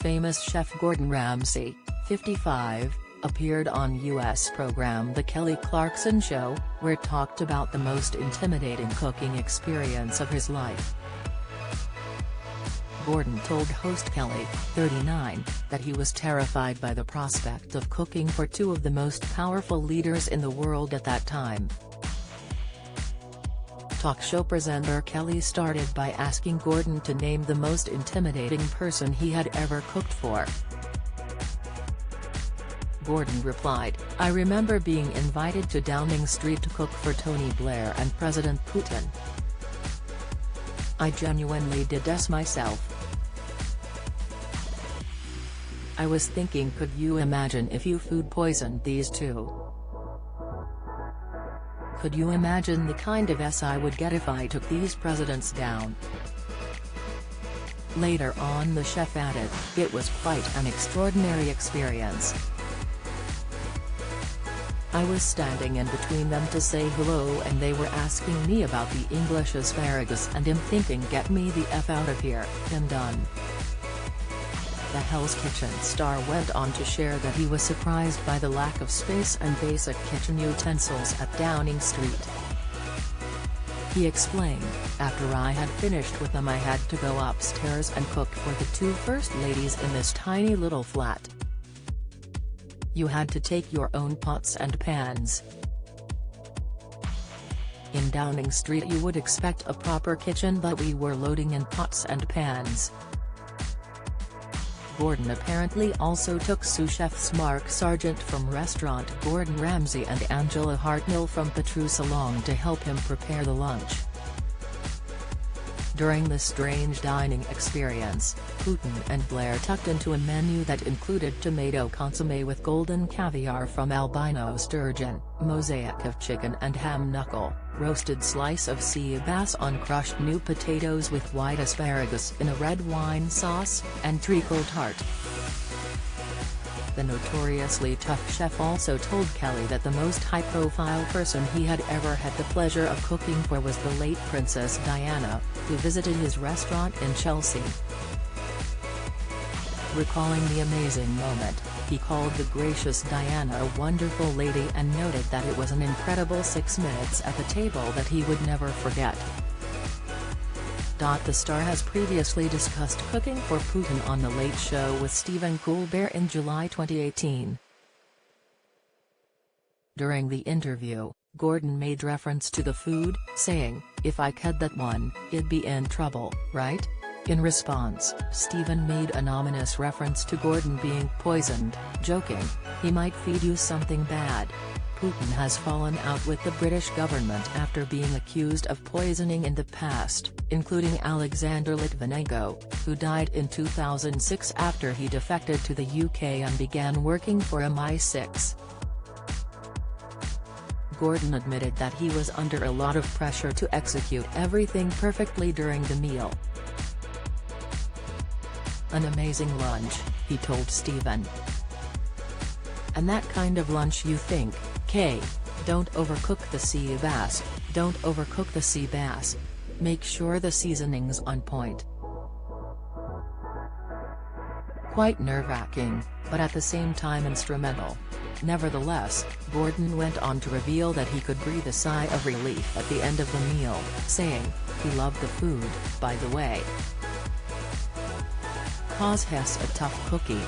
famous chef Gordon Ramsay, 55, appeared on U.S. program The Kelly Clarkson Show, where talked about the most intimidating cooking experience of his life. Gordon told host Kelly, 39, that he was terrified by the prospect of cooking for two of the most powerful leaders in the world at that time. Talk show presenter Kelly started by asking Gordon to name the most intimidating person he had ever cooked for. Gordon replied, "I remember being invited to Downing Street to cook for Tony Blair and President Putin. I genuinely did this myself. I was thinking, could you imagine if you food poisoned these two? Could you imagine the kind of S I would get if I took these presidents down?" Later on, the chef added, "It was quite an extraordinary experience. I was standing in between them to say hello and they were asking me about the English asparagus and I'm thinking, get me the F out of here, I'm done." The Hell's Kitchen star went on to share that he was surprised by the lack of space and basic kitchen utensils at Downing Street. He explained, "After I had finished with them I had to go upstairs and cook for the two first ladies in this tiny little flat. You had to take your own pots and pans. In Downing Street you would expect a proper kitchen, but we were loading in pots and pans." Gordon apparently also took sous chefs Mark Sargent from restaurant Gordon Ramsay and Angela Hartnell from Petrus along to help him prepare the lunch. During the strange dining experience, Putin and Blair tucked into a menu that included tomato consommé with golden caviar from albino sturgeon, mosaic of chicken and ham knuckle, roasted slice of sea bass on crushed new potatoes with white asparagus in a red wine sauce, and treacle tart. The notoriously tough chef also told Kelly that the most high-profile person he had ever had the pleasure of cooking for was the late Princess Diana, who visited his restaurant in Chelsea. Recalling the amazing moment, he called the gracious Diana a wonderful lady and noted that it was an incredible 6 minutes at the table that he would never forget. The star has previously discussed cooking for Putin on The Late Show with Stephen Colbert in July 2018. During the interview, Gordon made reference to the food, saying, "If I cut that one, it'd be in trouble, right?" In response, Stephen made an ominous reference to Gordon being poisoned, joking, "He might feed you something bad." Putin has fallen out with the British government after being accused of poisoning in the past, including Alexander Litvinenko, who died in 2006 after he defected to the UK and began working for MI6. Gordon admitted that he was under a lot of pressure to execute everything perfectly during the meal. "An amazing lunch," he told Stephen. "And that kind of lunch you think, K, don't overcook the sea bass, don't overcook the sea bass. Make sure the seasoning's on point." Quite nerve-wracking, but at the same time instrumental. Nevertheless, Gordon went on to reveal that he could breathe a sigh of relief at the end of the meal, saying, he loved the food, by the way. "'Cause he's a tough cookie.